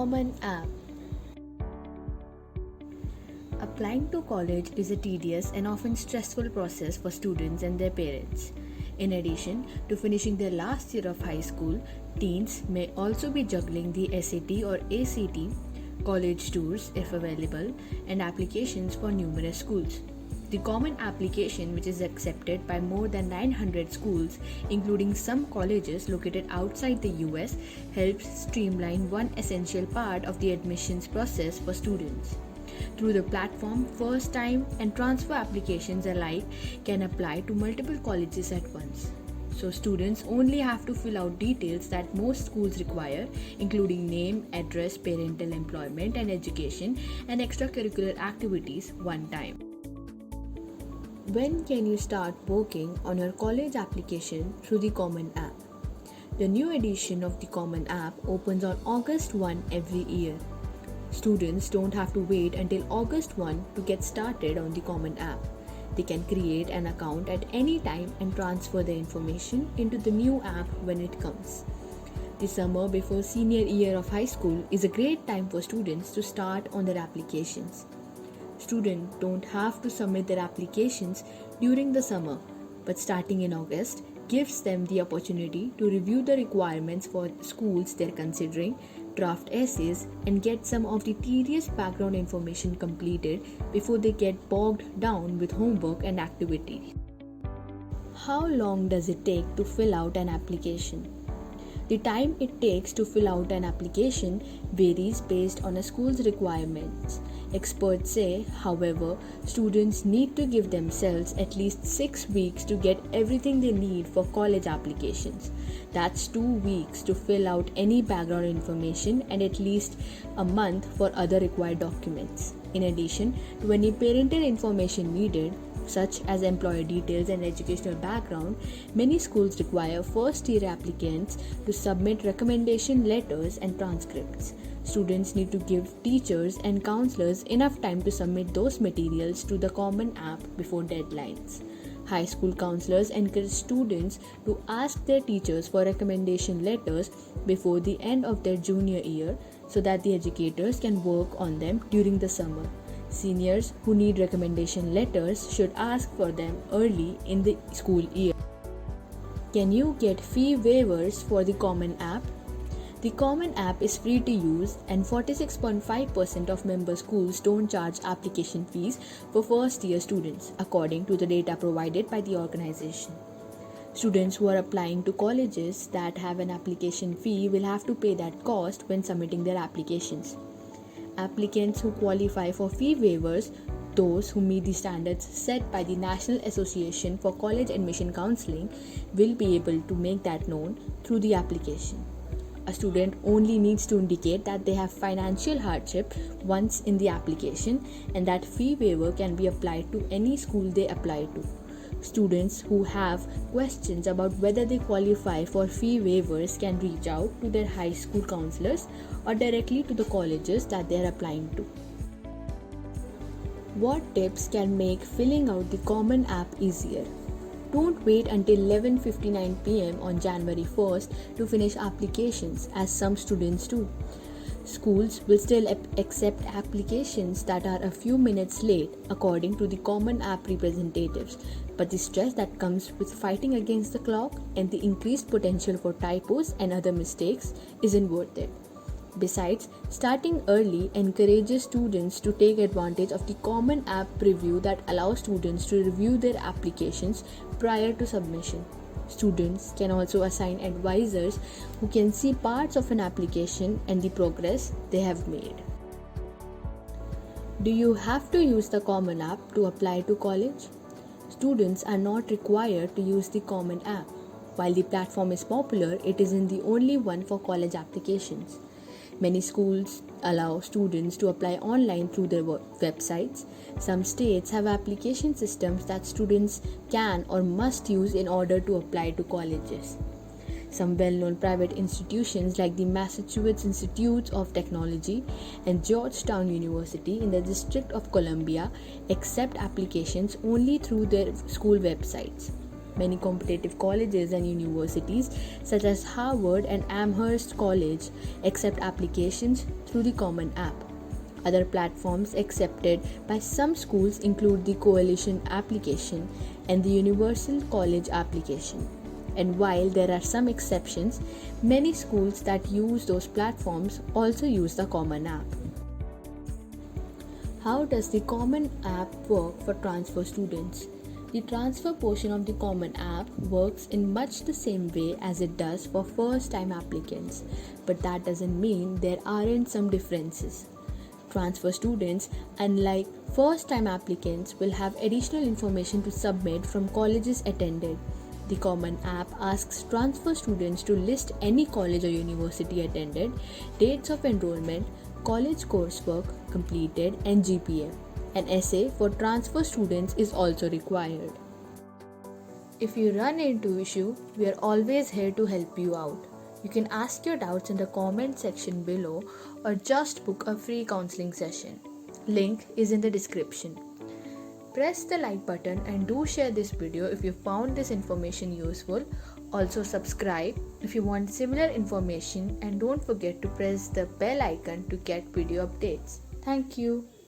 Common App. Applying to college is a tedious and often stressful process for students and their parents. In addition to finishing their last year of high school, teens may also be juggling the SAT or ACT, college tours if available, and applications for numerous schools. The Common Application, which is accepted by more than 900 schools, including some colleges located outside the US, helps streamline one essential part of the admissions process for students. Through the platform, first time and transfer applications alike can apply to multiple colleges at once. So students only have to fill out details that most schools require, including name, address, parental employment and education, and extracurricular activities one time. When can you start working on your college application through the Common App? The new edition of the Common App opens on August 1 every year. Students don't have to wait until August 1 to get started on the Common App. They can create an account at any time and transfer the information into the new app when it comes. The summer before senior year of high school is a great time for students to start on their applications. Students don't have to submit their applications during the summer, but starting in August gives them the opportunity to review the requirements for schools they're considering, draft essays, and get some of the tedious background information completed before they get bogged down with homework and activities. How long does it take to fill out an application? The time it takes to fill out an application varies based on a school's requirements. Experts say, however, students need to give themselves at least 6 weeks to get everything they need for college applications. That's 2 weeks to fill out any background information and at least a month for other required documents. In addition to any parental information needed, such as employer details and educational background, many schools require first-year applicants to submit recommendation letters and transcripts. Students need to give teachers and counselors enough time to submit those materials to the Common App before deadlines. High school counselors encourage students to ask their teachers for recommendation letters before the end of their junior year so that the educators can work on them during the summer. Seniors who need recommendation letters should ask for them early in the school year. Can you get fee waivers for the Common App? The Common App is free to use and 46.5% of member schools don't charge application fees for first-year students, according to the data provided by the organization. Students who are applying to colleges that have an application fee will have to pay that cost when submitting their applications. Applicants who qualify for fee waivers, those who meet the standards set by the National Association for College Admission Counseling, will be able to make that known through the application. A student only needs to indicate that they have financial hardship once in the application, and that fee waiver can be applied to any school they apply to. Students who have questions about whether they qualify for fee waivers can reach out to their high school counselors or directly to the colleges that they are applying to. What tips can make filling out the Common App easier? Don't wait until 11:59 p.m. on January 1st to finish applications, as some students do. Schools will still accept applications that are a few minutes late, according to the Common App representatives, but the stress that comes with fighting against the clock and the increased potential for typos and other mistakes isn't worth it. Besides, starting early encourages students to take advantage of the Common App preview that allows students to review their applications prior to submission. Students can also assign advisors who can see parts of an application and the progress they have made. Do you have to use the Common App to apply to college? Students are not required to use the Common App. While the platform is popular, it isn't the only one for college applications. Many schools allow students to apply online through their websites. Some states have application systems that students can or must use in order to apply to colleges. Some well-known private institutions like the Massachusetts Institute of Technology and Georgetown University in the District of Columbia accept applications only through their school websites. Many competitive colleges and universities, such as Harvard and Amherst College, accept applications through the Common App. Other platforms accepted by some schools include the Coalition application and the Universal College application. And while there are some exceptions, many schools that use those platforms also use the Common App. How does the Common App work for transfer students? The transfer portion of the Common App works in much the same way as it does for first-time applicants, but that doesn't mean there aren't some differences. Transfer students, unlike first-time applicants, will have additional information to submit from colleges attended. The Common App asks transfer students to list any college or university attended, dates of enrollment, college coursework completed, and GPA. An essay for transfer students is also required. If you run into issue, we are always here to help you out. You can ask your doubts in the comment section below or just book a free counseling session. Link is in the description. Press the like button and do share this video if you found this information useful. Also subscribe if you want similar information, and don't forget to press the bell icon to get video updates. Thank you.